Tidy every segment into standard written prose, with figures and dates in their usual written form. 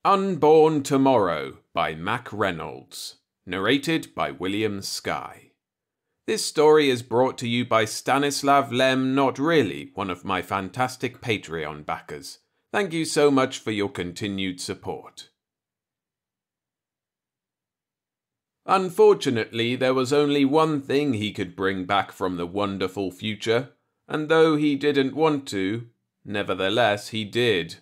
Unborn Tomorrow by Mack Reynolds. Narrated by William Skye. This story is brought to you by Stanislav Lem Not Really, one of my fantastic Patreon backers. Thank you so much for your continued support. Unfortunately, there was only one thing he could bring back from the wonderful future, and though he didn't want to, nevertheless he did.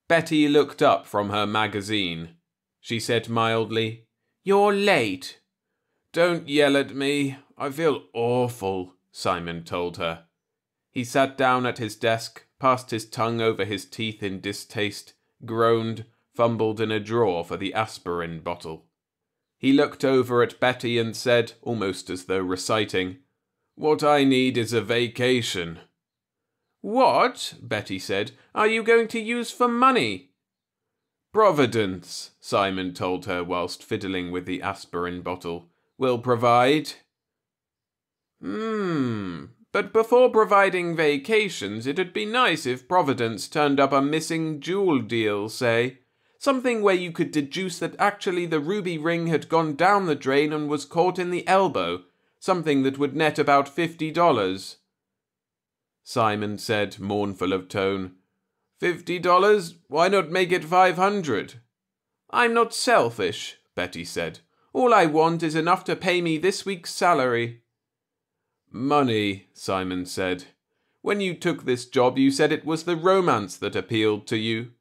Betty looked up from her magazine. She said mildly, "You're late." "Don't yell at me. I feel awful," Simon told her. He sat down at his desk, passed his tongue over his teeth in distaste, groaned, fumbled in a drawer for the aspirin bottle. He looked over at Betty and said, almost as though reciting, "What I need is a vacation." "What," Betty said, "are you going to use for money?" "Providence," Simon told her whilst fiddling with the aspirin bottle, "will provide." But before providing vacations, it'd be nice if Providence turned up a missing jewel deal, say. Something where you could deduce that actually the ruby ring had gone down the drain and was caught in the elbow. Something that would net about $50. Simon said, mournful of tone, $50? Why not make it 500? "I'm not selfish," Betty said. "All I want is enough to pay me this week's salary." "Money," Simon said. "When you took this job, you said it was the romance that appealed to you."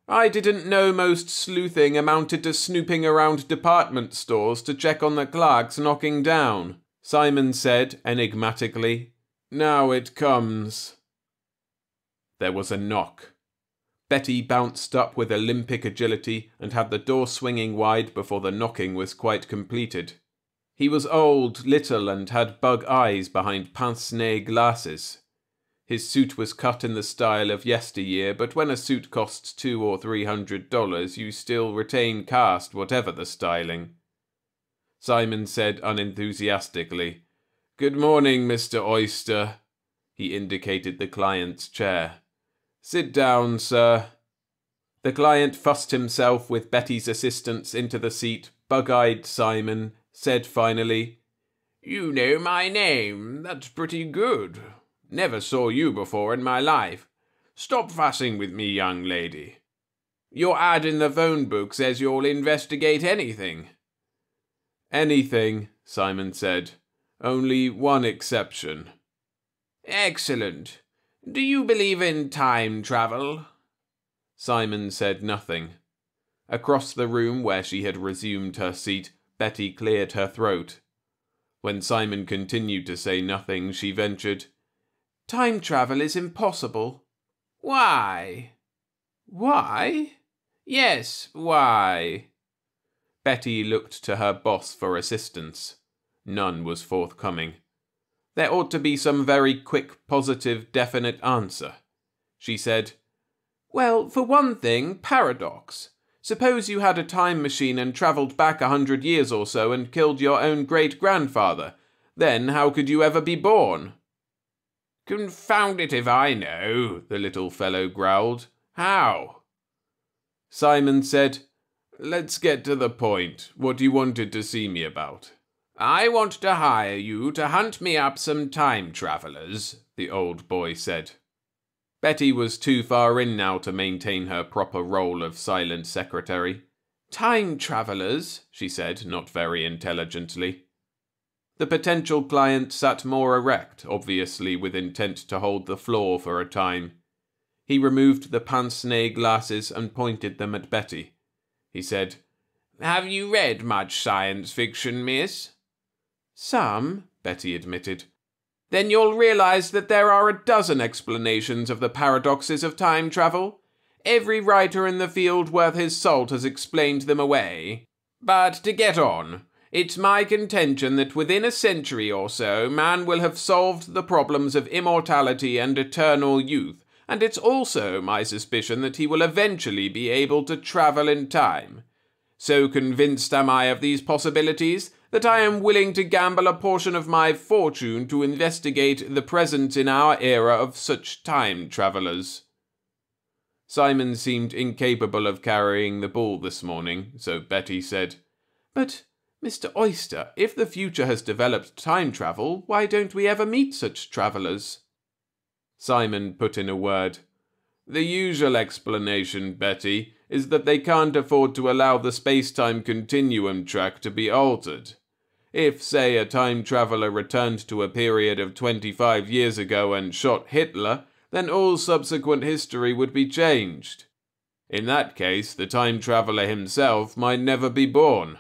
I didn't know most sleuthing amounted to snooping around department stores to check on the clerks knocking down," Simon said enigmatically. "Now it comes." There was a knock. Betty bounced up with Olympic agility and had the door swinging wide before the knocking was quite completed. He was old, little, and had bug eyes behind pince-nez glasses. His suit was cut in the style of yesteryear, but when a suit costs $200 or $300, you still retain caste, whatever the styling. Simon said unenthusiastically, "Good morning, Mr. Oyster." He indicated the client's chair. "Sit down, sir." The client fussed himself with Betty's assistance into the seat. Bug-eyed Simon said finally, "You know my name. That's pretty good. Never saw you before in my life. Stop fussing with me, young lady. Your ad in the phone book says you'll investigate anything." "Anything," Simon said. "Only one exception." "Excellent. Do you believe in time travel?" Simon said nothing. Across the room where she had resumed her seat, Betty cleared her throat. When Simon continued to say nothing, she ventured, "Time travel is impossible." "Why?" "Why?" "Yes, why?" Betty looked to her boss for assistance. None was forthcoming. There ought to be some very quick, positive, definite answer. She said, "Well, for one thing, paradox. Suppose you had a time machine and travelled back 100 years or so and killed your own great-grandfather. Then how could you ever be born?" "Confound it if I know," the little fellow growled. "How?" Simon said, "Let's get to the point. What you wanted to see me about?" "I want to hire you to hunt me up some time travellers," the old boy said. Betty was too far in now to maintain her proper role of silent secretary. "Time travellers," she said, not very intelligently. The potential client sat more erect, obviously with intent to hold the floor for a time. He removed the pince-nez glasses and pointed them at Betty. He said, "Have you read much science fiction, miss?" "Some," Betty admitted. "Then you'll realize that there are a dozen explanations of the paradoxes of time travel. Every writer in the field worth his salt has explained them away. But to get on, it's my contention that within a century or so, man will have solved the problems of immortality and eternal youth, and it's also my suspicion that he will eventually be able to travel in time. So convinced am I of these possibilities that I am willing to gamble a portion of my fortune to investigate the presence in our era of such time travellers." Simon seemed incapable of carrying the ball this morning, so Betty said, "But, Mr. Oyster, if the future has developed time travel, why don't we ever meet such travellers?" Simon put in a word. "The usual explanation, Betty, is that they can't afford to allow the space-time continuum track to be altered. If, say, a time traveller returned to a period of 25 years ago and shot Hitler, then all subsequent history would be changed. In that case, the time traveller himself might never be born.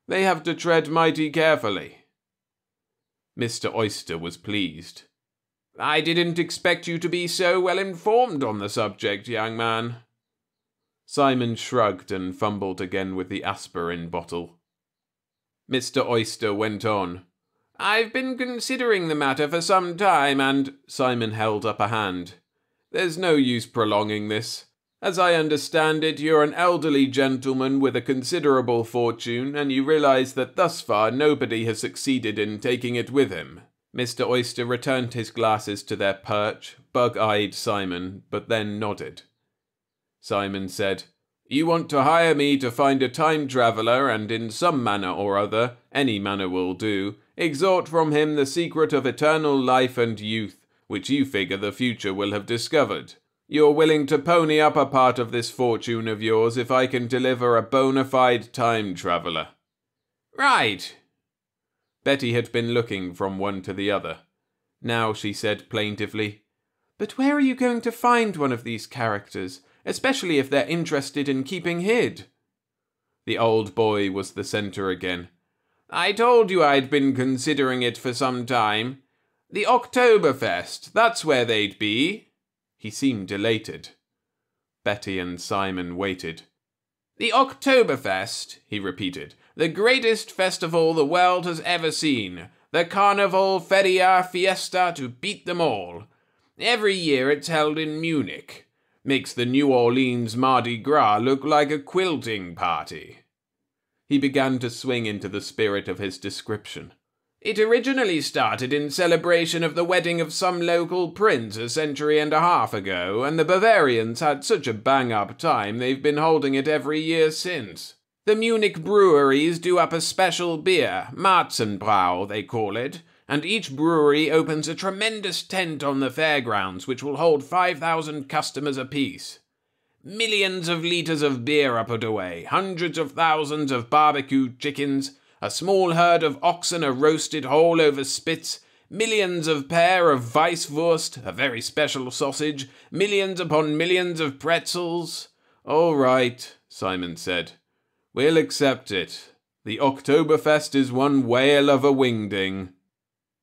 They have to tread mighty carefully." Mr. Oyster was pleased. "I didn't expect you to be so well informed on the subject, young man." Simon shrugged and fumbled again with the aspirin bottle. Mr. Oyster went on. "I've been considering the matter for some time and—" Simon held up a hand. "There's no use prolonging this. As I understand it, you're an elderly gentleman with a considerable fortune, and you realize that thus far nobody has succeeded in taking it with him." Mr. Oyster returned his glasses to their perch, bug-eyed Simon, but then nodded. Simon said, "You want to hire me to find a time traveller and in some manner or other, any manner will do, extort from him the secret of eternal life and youth, which you figure the future will have discovered. You're willing to pony up a part of this fortune of yours if I can deliver a bona fide time traveller." "Right." Betty had been looking from one to the other. Now she said plaintively, "But where are you going to find one of these characters, especially if they're interested in keeping hid?" The old boy was the centre again. "I told you I'd been considering it for some time. The Oktoberfest, that's where they'd be." He seemed elated. Betty and Simon waited. "The Oktoberfest," he repeated. "The greatest festival the world has ever seen. The carnival, feria, fiesta to beat them all. Every year it's held in Munich. Makes the New Orleans Mardi Gras look like a quilting party." He began to swing into the spirit of his description. "It originally started in celebration of the wedding of some local prince a century and a half ago, and the Bavarians had such a bang-up time they've been holding it every year since. The Munich breweries do up a special beer, Marzenbrau they call it, and each brewery opens a tremendous tent on the fairgrounds which will hold 5,000 customers apiece. Millions of litres of beer are put away, hundreds of thousands of barbecued chickens, a small herd of oxen are roasted whole over spits, millions of pair of Weisswurst, a very special sausage, millions upon millions of pretzels." "All right," Simon said. "We'll accept it. The Oktoberfest is one whale of a wingding."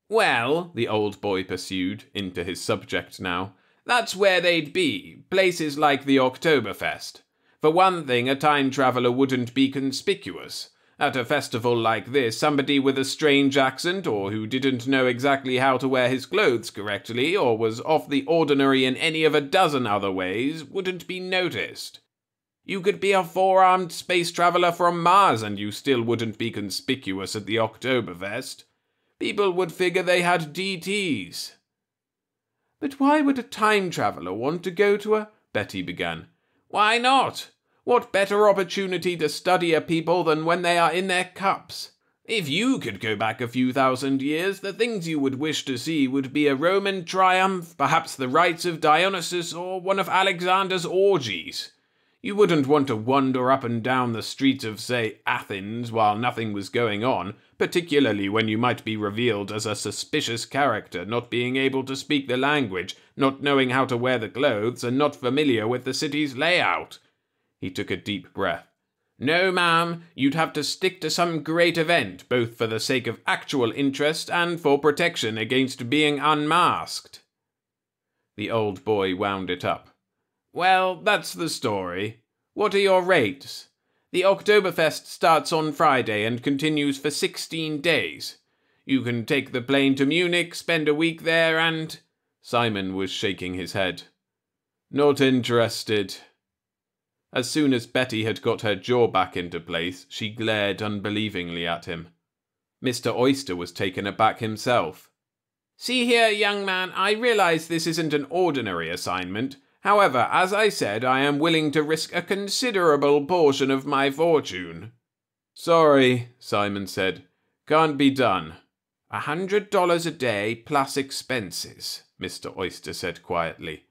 "Well," the old boy pursued, into his subject now, "that's where they'd be, places like the Oktoberfest. For one thing, a time traveller wouldn't be conspicuous. At a festival like this, somebody with a strange accent, or who didn't know exactly how to wear his clothes correctly, or was off the ordinary in any of a dozen other ways, wouldn't be noticed. You could be a four-armed space traveller from Mars and you still wouldn't be conspicuous at the Oktoberfest. People would figure they had DTs. "But why would a time traveller want to go to a—" Betty began. "Why not? What better opportunity to study a people than when they are in their cups? If you could go back a few thousand years, the things you would wish to see would be a Roman triumph, perhaps the rites of Dionysus, or one of Alexander's orgies. You wouldn't want to wander up and down the streets of, say, Athens while nothing was going on, particularly when you might be revealed as a suspicious character, not being able to speak the language, not knowing how to wear the clothes, and not familiar with the city's layout." He took a deep breath. "No, ma'am, you'd have to stick to some great event, both for the sake of actual interest and for protection against being unmasked." The old boy wound it up. "Well, that's the story. What are your rates? The Oktoberfest starts on Friday and continues for 16 days. You can take the plane to Munich, spend a week there, and—" Simon was shaking his head. "Not interested." As soon as Betty had got her jaw back into place, she glared unbelievingly at him. Mr. Oyster was taken aback himself. "See here, young man, I realize this isn't an ordinary assignment. However, as I said, I am willing to risk a considerable portion of my fortune." "Sorry," Simon said. "Can't be done." $100 a day plus expenses, Mr. Oyster said quietly.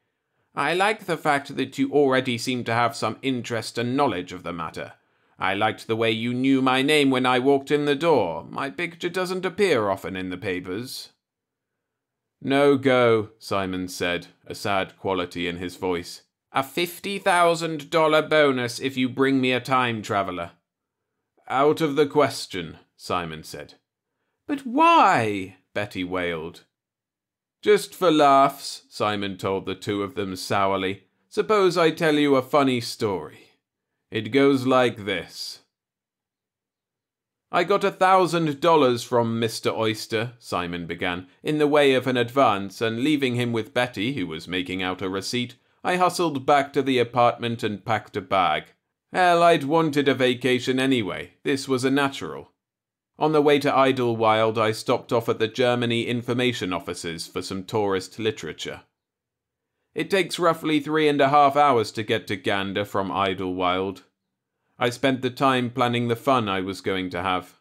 "I like the fact that you already seem to have some interest and knowledge of the matter. I liked the way you knew my name when I walked in the door. My picture doesn't appear often in the papers." "No go," Simon said, a sad quality in his voice. "A $50,000 bonus if you bring me a time traveler." "Out of the question," Simon said. "But why?" Betty wailed. "Just for laughs," Simon told the two of them sourly. "Suppose I tell you a funny story. It goes like this. I got $1,000 from Mr. Oyster," Simon began, "in the way of an advance, and leaving him with Betty, who was making out a receipt, I hustled back to the apartment and packed a bag. Hell, I'd wanted a vacation anyway. This was a natural. On the way to Idlewild, I stopped off at the Germany information offices for some tourist literature. It takes roughly 3.5 hours to get to Gander from Idlewild. I spent the time planning the fun I was going to have.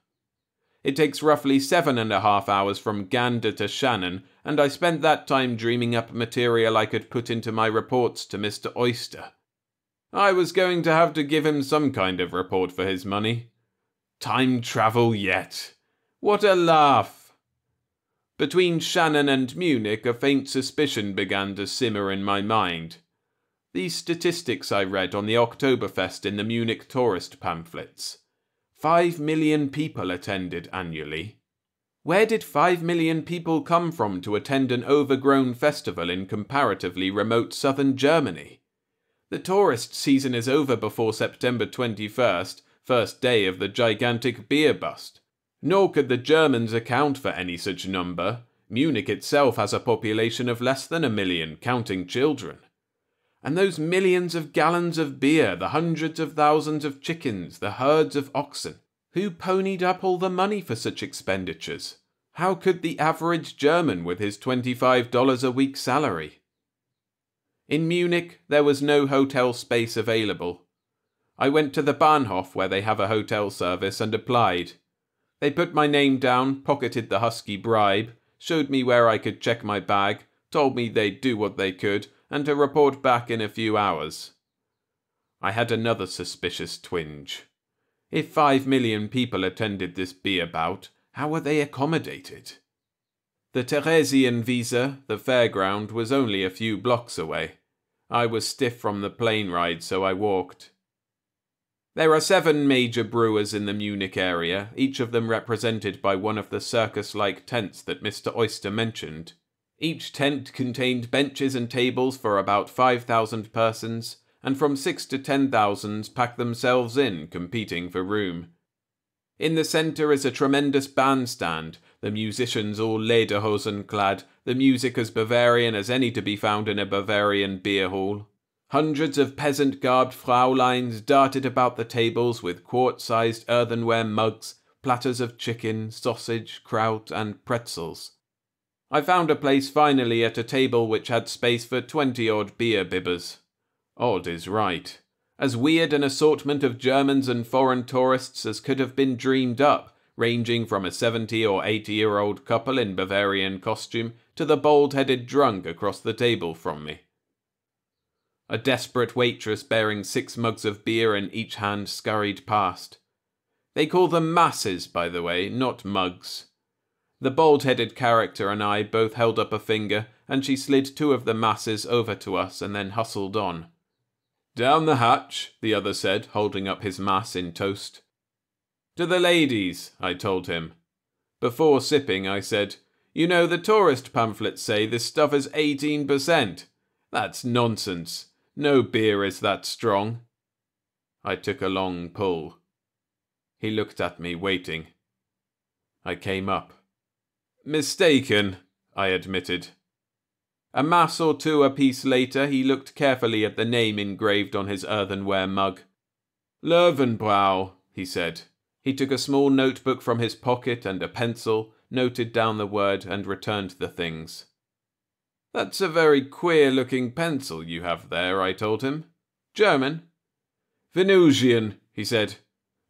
It takes roughly 7.5 hours from Gander to Shannon, and I spent that time dreaming up material I could put into my reports to Mr. Oyster. I was going to have to give him some kind of report for his money. Time travel yet. What a laugh! Between Shannon and Munich, a faint suspicion began to simmer in my mind. These statistics I read on the Oktoberfest in the Munich tourist pamphlets. 5 million people attended annually. Where did 5 million people come from to attend an overgrown festival in comparatively remote southern Germany? The tourist season is over before September 21st, first day of the gigantic beer bust. Nor could the Germans account for any such number. Munich itself has a population of less than 1 million, counting children. And those millions of gallons of beer, the hundreds of thousands of chickens, the herds of oxen. Who ponied up all the money for such expenditures? How could the average German with his $25 a week salary? In Munich, there was no hotel space available. I went to the Bahnhof, where they have a hotel service, and applied. They put my name down, pocketed the husky bribe, showed me where I could check my bag, told me they'd do what they could, and to report back in a few hours. I had another suspicious twinge. If 5 million people attended this beer bout, how were they accommodated? The Theresienwiese, the fairground, was only a few blocks away. I was stiff from the plane ride, so I walked. There are 7 major brewers in the Munich area, each of them represented by one of the circus-like tents that Mr. Oyster mentioned. Each tent contained benches and tables for about 5,000 persons, and from 6 to 10,000 pack themselves in, competing for room. In the centre is a tremendous bandstand, the musicians all lederhosen clad, the music as Bavarian as any to be found in a Bavarian beer hall. Hundreds of peasant-garbed Frauleins darted about the tables with quart-sized earthenware mugs, platters of chicken, sausage, kraut, and pretzels. I found a place finally at a table which had space for 20-odd beer bibbers. Odd is right. As weird an assortment of Germans and foreign tourists as could have been dreamed up, ranging from a 70 or 80-year-old couple in Bavarian costume to the bald-headed drunk across the table from me. A desperate waitress bearing 6 mugs of beer in each hand scurried past. They call them masses, by the way, not mugs. The bald-headed character and I both held up a finger, and she slid 2 of the masses over to us and then hustled on. "Down the hatch," the other said, holding up his mass in toast. "To the ladies," I told him. Before sipping, I said, "You know, the tourist pamphlets say this stuff is 18%. That's nonsense. No beer is that strong." I took a long pull. He looked at me, waiting. I came up. "Mistaken," I admitted. A mass or 2 apiece later, he looked carefully at the name engraved on his earthenware mug. "Löwenbräu," he said. He took a small notebook from his pocket and a pencil, noted down the word, and returned the things. That's a very queer-looking pencil you have there, I told him. German? Venusian, he said.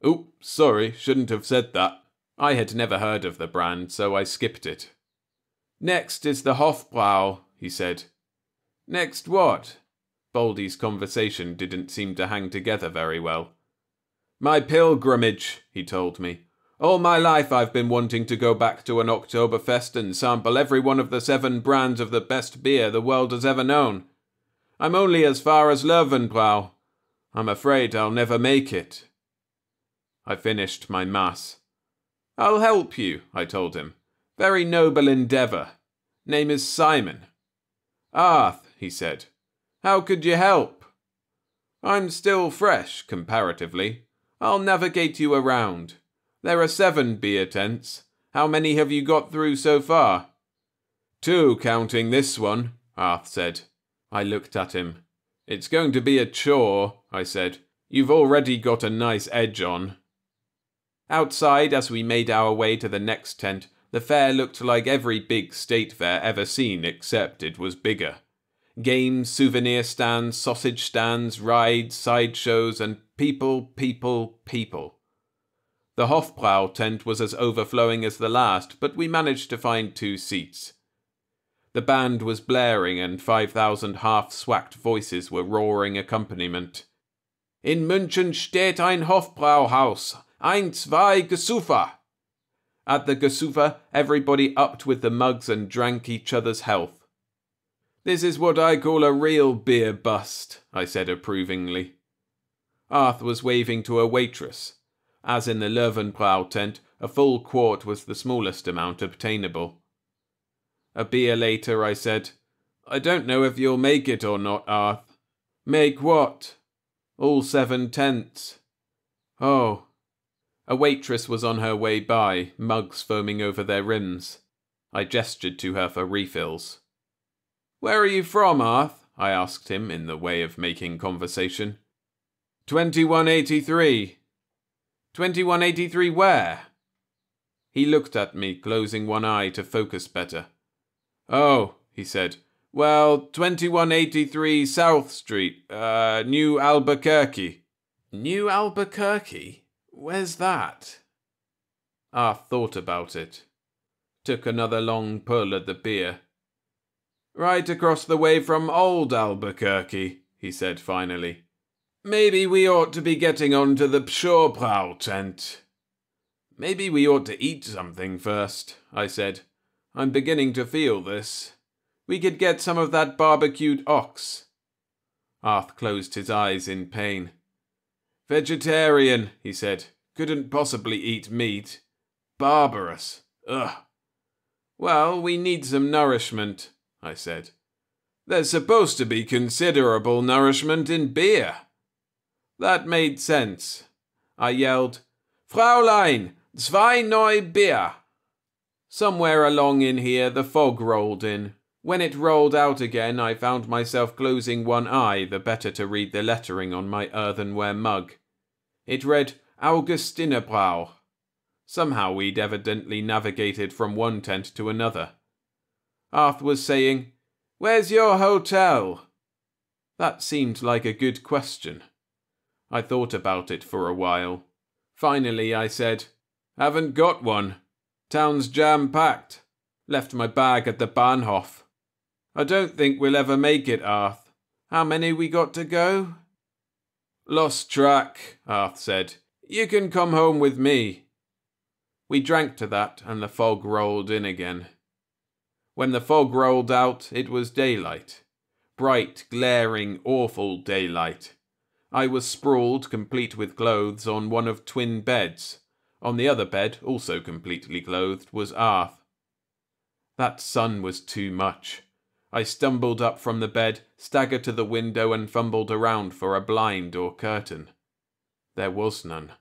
Oops, sorry, shouldn't have said that. I had never heard of the brand, so I skipped it. Next is the Hofbrau, he said. Next what? Baldy's conversation didn't seem to hang together very well. My pilgrimage, he told me. All my life I've been wanting to go back to an Oktoberfest and sample every one of the 7 brands of the best beer the world has ever known. I'm only as far as Löwenbräu. I'm afraid I'll never make it. I finished my mass. I'll help you, I told him. Very noble endeavour. Name is Simon. Arth, he said. How could you help? I'm still fresh, comparatively. I'll navigate you around. There are 7 beer tents. How many have you got through so far? 2, counting this one, Arth said. I looked at him. It's going to be a chore, I said. You've already got a nice edge on. Outside, as we made our way to the next tent, the fair looked like every big state fair ever seen, except it was bigger. Games, souvenir stands, sausage stands, rides, sideshows, and people. The Hofbrau tent was as overflowing as the last, but we managed to find 2 seats. The band was blaring and 5,000 half-swacked voices were roaring accompaniment. In München steht ein Hofbrauhaus. 1, 2, Gesufa. At the Gesufa, everybody upped with the mugs and drank each other's health. This is what I call a real beer bust, I said approvingly. Arth was waving to a waitress. As in the Löwenbräu tent, a full quart was the smallest amount obtainable. A beer later, I said, I don't know if you'll make it or not, Arth. Make what? All 7 tents. Oh. A waitress was on her way by, mugs foaming over their rims. I gestured to her for refills. Where are you from, Arth? I asked him in the way of making conversation. 2183. 2183 where? He looked at me, closing one eye to focus better. Oh, he said. Well, 2183 South Street, New Albuquerque. New Albuquerque? Where's that? Arth thought about it. Took another long pull at the beer. Right across the way from Old Albuquerque, he said finally. Maybe we ought to be getting on to the Pschorbrau tent. Maybe we ought to eat something first, I said. I'm beginning to feel this. We could get some of that barbecued ox. Arth closed his eyes in pain. Vegetarian, he said. Couldn't possibly eat meat. Barbarous. Ugh. Well, we need some nourishment, I said. There's supposed to be considerable nourishment in beer. That made sense. I yelled, Fraulein, 2 neue Bier. Somewhere along in here the fog rolled in. When it rolled out again, I found myself closing one eye the better to read the lettering on my earthenware mug. It read Augustinerbrau. Somehow we'd evidently navigated from one tent to another. Arth was saying, Where's your hotel? That seemed like a good question. I thought about it for a while. Finally I said, Haven't got one. Town's jam-packed. Left my bag at the Bahnhof. I don't think we'll ever make it, Arth. How many we got to go? Lost track, Arth said. You can come home with me. We drank to that and the fog rolled in again. When the fog rolled out, it was daylight. Bright, glaring, awful daylight. I was sprawled, complete with clothes, on one of twin beds. On the other bed, also completely clothed, was Arth. That sun was too much. I stumbled up from the bed, staggered to the window and fumbled around for a blind or curtain. There was none.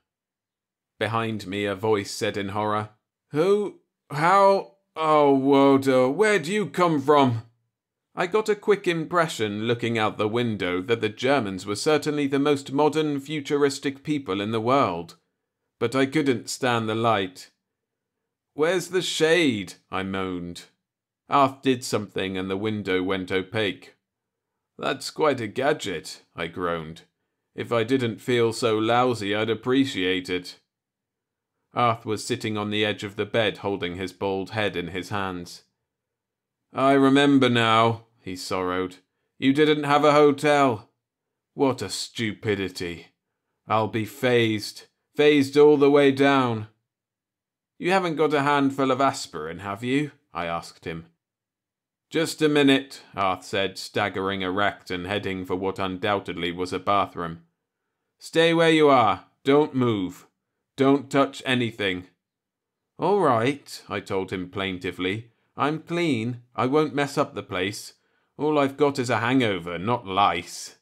Behind me a voice said in horror, Who? How? Oh, Wodo, where do you come from? I got a quick impression, looking out the window, that the Germans were certainly the most modern, futuristic people in the world. But I couldn't stand the light. Where's the shade? I moaned. Arth did something and the window went opaque. "That's quite a gadget," I groaned. "If I didn't feel so lousy, I'd appreciate it." Arth was sitting on the edge of the bed holding his bald head in his hands. "I remember now," he sorrowed. "You didn't have a hotel. What a stupidity. I'll be phased all the way down." "You haven't got a handful of aspirin, have you?" I asked him. "Just a minute," Arth said, staggering erect and heading for what undoubtedly was a bathroom. "Stay where you are. Don't move. Don't touch anything." "All right," I told him plaintively. "I'm clean. I won't mess up the place. All I've got is a hangover, not lice."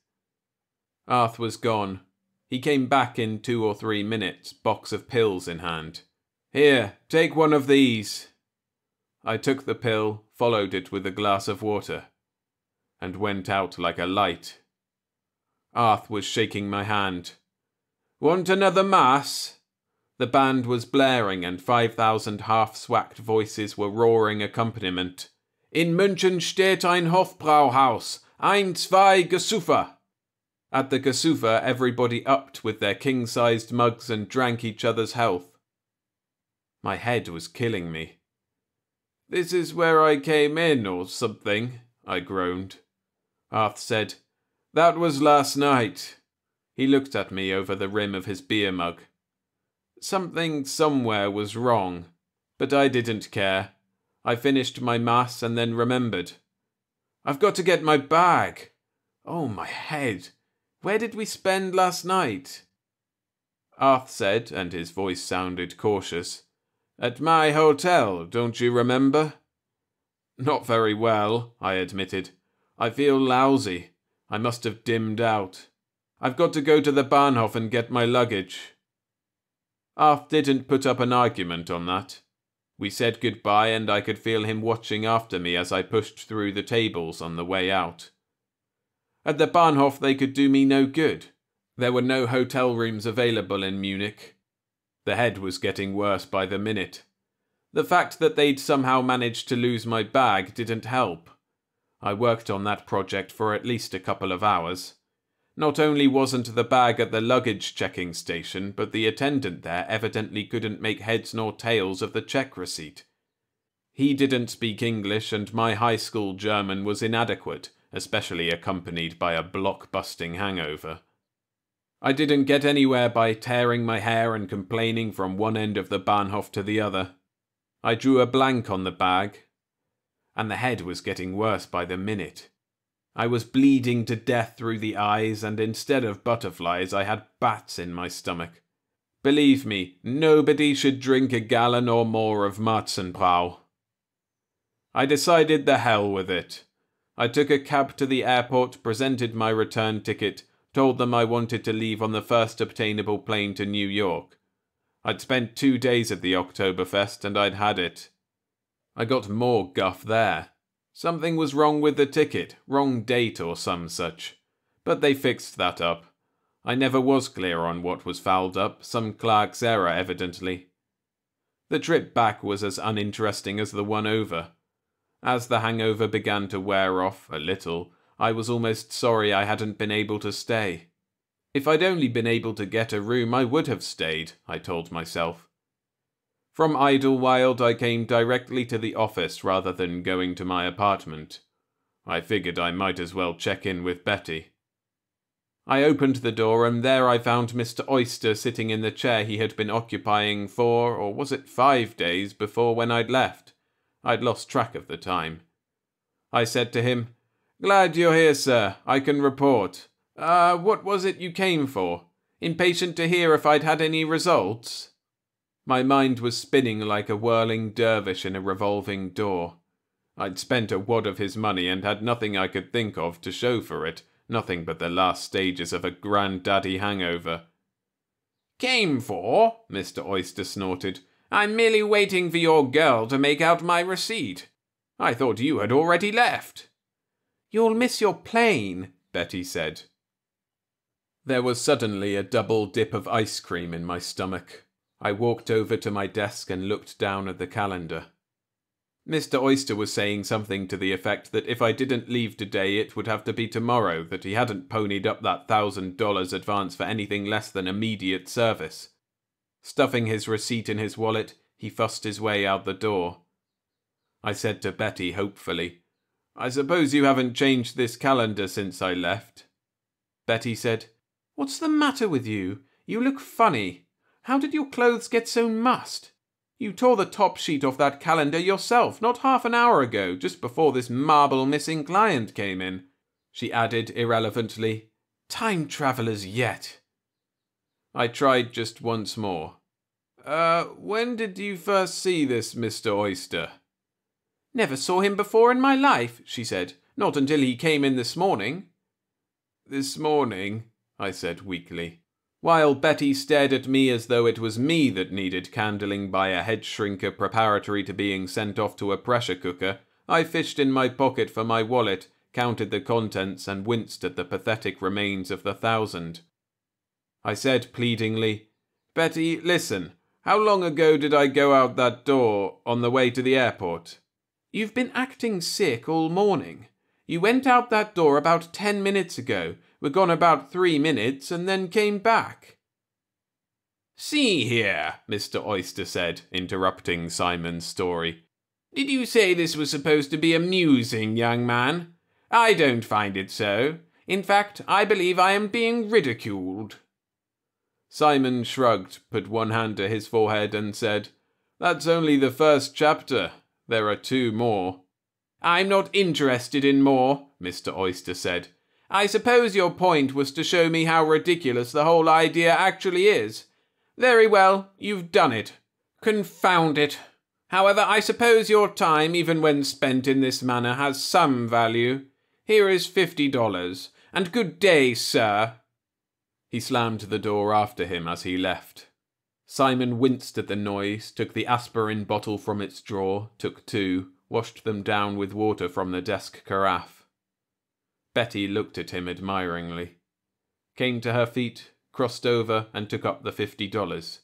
Arth was gone. He came back in 2 or 3 minutes, box of pills in hand. "Here, take one of these." I took the pill, followed it with a glass of water, and went out like a light. Arth was shaking my hand. "Want another mass?" The band was blaring and 5,000 half-swacked voices were roaring accompaniment. "In München steht ein Hofbrauhaus. 1, 2, Gesufa." At the Gesufa, everybody upped with their king-sized mugs and drank each other's health. My head was killing me. "This is where I came in, or something," I groaned. Arth said, "That was last night." He looked at me over the rim of his beer mug. Something somewhere was wrong, but I didn't care. I finished my mass and then remembered. "I've got to get my bag." Oh, my head. Where did we spend last night? Arth said, and his voice sounded cautious, "At my hotel, don't you remember?" "Not very well," I admitted. "I feel lousy. I must have dimmed out. I've got to go to the Bahnhof and get my luggage." Arth didn't put up an argument on that. We said goodbye and I could feel him watching after me as I pushed through the tables on the way out. At the Bahnhof they could do me no good. There were no hotel rooms available in Munich. The head was getting worse by the minute. The fact that they'd somehow managed to lose my bag didn't help. I worked on that project for at least a couple of hours. Not only wasn't the bag at the luggage checking station, but the attendant there evidently couldn't make heads nor tails of the check receipt. He didn't speak English and my high school German was inadequate, especially accompanied by a block-busting hangover. I didn't get anywhere by tearing my hair and complaining from one end of the Bahnhof to the other. I drew a blank on the bag, and the head was getting worse by the minute. I was bleeding to death through the eyes, and instead of butterflies, I had bats in my stomach. Believe me, nobody should drink a gallon or more of Marzenbrau. I decided the hell with it. I took a cab to the airport, presented my return ticket, told them I wanted to leave on the first obtainable plane to New York. I'd spent 2 days at the Oktoberfest, and I'd had it. I got more guff there. Something was wrong with the ticket, wrong date or some such. But they fixed that up. I never was clear on what was fouled up, some clerk's error evidently. The trip back was as uninteresting as the one over. As the hangover began to wear off, a little, I was almost sorry I hadn't been able to stay. If I'd only been able to get a room, I would have stayed, I told myself. From Idlewild, I came directly to the office rather than going to my apartment. I figured I might as well check in with Betty. I opened the door and there I found Mr. Oyster sitting in the chair he had been occupying 4, or was it 5 days before when I'd left. I'd lost track of the time. I said to him, "Glad you're here, sir. I can report. What was it you came for? Impatient to hear if I'd had any results?" My mind was spinning like a whirling dervish in a revolving door. I'd spent a wad of his money and had nothing I could think of to show for it, nothing but the last stages of a granddaddy hangover. "Came for?" Mr. Oyster snorted. "I'm merely waiting for your girl to make out my receipt. I thought you had already left." "You'll miss your plane," Betty said. There was suddenly a double dip of ice cream in my stomach. I walked over to my desk and looked down at the calendar. Mr. Oyster was saying something to the effect that if I didn't leave today, it would have to be tomorrow, that he hadn't ponied up that $1,000 advance for anything less than immediate service. Stuffing his receipt in his wallet, he fussed his way out the door. I said to Betty hopefully, "I suppose you haven't changed this calendar since I left?" Betty said, "What's the matter with you? You look funny. How did your clothes get so mussed? You tore the top sheet off that calendar yourself not half an hour ago, just before this marble missing client came in." She added irrelevantly, "Time travellers yet." I tried just once more. When did you first see this Mr. Oyster?" "Never saw him before in my life," she said. "Not until he came in this morning." "This morning?" I said weakly, while Betty stared at me as though it was me that needed candling by a head shrinker preparatory to being sent off to a pressure cooker. I fished in my pocket for my wallet, counted the contents, and winced at the pathetic remains of the 1,000. I said pleadingly, "Betty, listen. How long ago did I go out that door on the way to the airport?" "You've been acting sick all morning. You went out that door about 10 minutes ago, were gone about 3 minutes, and then came back." "See here," Mr. Oyster said, interrupting Simon's story. "Did you say this was supposed to be amusing, young man? I don't find it so. In fact, I believe I am being ridiculed." Simon shrugged, put one hand to his forehead, and said, "That's only the first chapter. There are 2 more. "I'm not interested in more," Mr. Oyster said. "I suppose your point was to show me how ridiculous the whole idea actually is. Very well, you've done it. Confound it. However, I suppose your time, even when spent in this manner, has some value. Here is $50, and good day, sir." He slammed the door after him as he left. Simon winced at the noise, took the aspirin bottle from its drawer, took 2, washed them down with water from the desk carafe. Betty looked at him admiringly, came to her feet, crossed over, and took up the $50.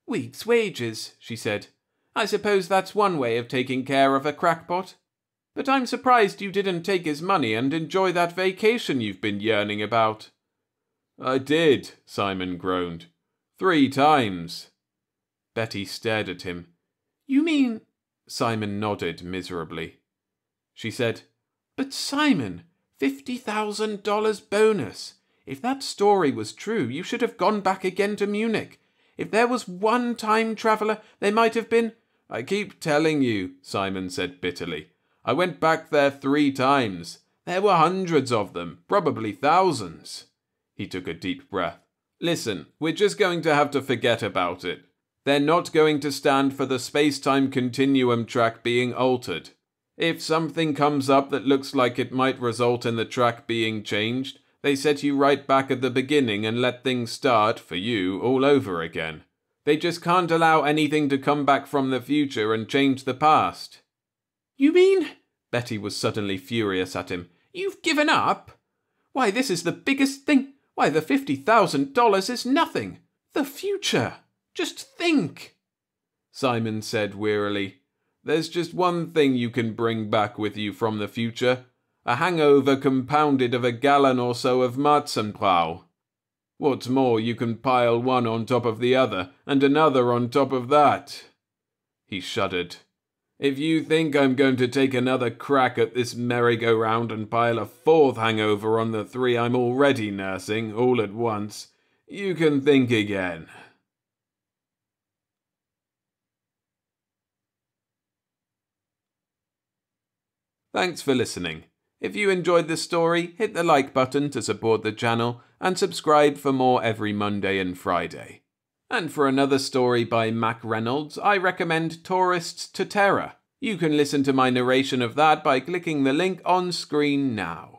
"Week's wages," she said. "I suppose that's one way of taking care of a crackpot. But I'm surprised you didn't take his money and enjoy that vacation you've been yearning about." "I did," Simon groaned. 3 times. Betty stared at him. "You mean—" Simon nodded miserably. She said, "But Simon, $50,000 bonus. If that story was true, you should have gone back again to Munich. If there was one time traveller, there might have been—" "I keep telling you," Simon said bitterly. "I went back there 3 times. There were hundreds of them, probably thousands." He took a deep breath. "Listen, we're just going to have to forget about it. They're not going to stand for the space-time continuum track being altered. If something comes up that looks like it might result in the track being changed, they set you right back at the beginning and let things start, for you, all over again. They just can't allow anything to come back from the future and change the past." "You mean—" Betty was suddenly furious at him. "You've given up? Why, this is the biggest thing. Why, the $50,000 is nothing. The future. Just think." Simon said wearily, "There's just one thing you can bring back with you from the future. A hangover compounded of a gallon or so of Marzenbrau. What's more, you can pile one on top of the other, and another on top of that." He shuddered. "If you think I'm going to take another crack at this merry-go-round and pile a 4th hangover on the 3 I'm already nursing, all at once, you can think again." Thanks for listening. If you enjoyed this story, hit the like button to support the channel, and subscribe for more every Monday and Friday. And for another story by Mack Reynolds, I recommend Tourists to Terror. You can listen to my narration of that by clicking the link on screen now.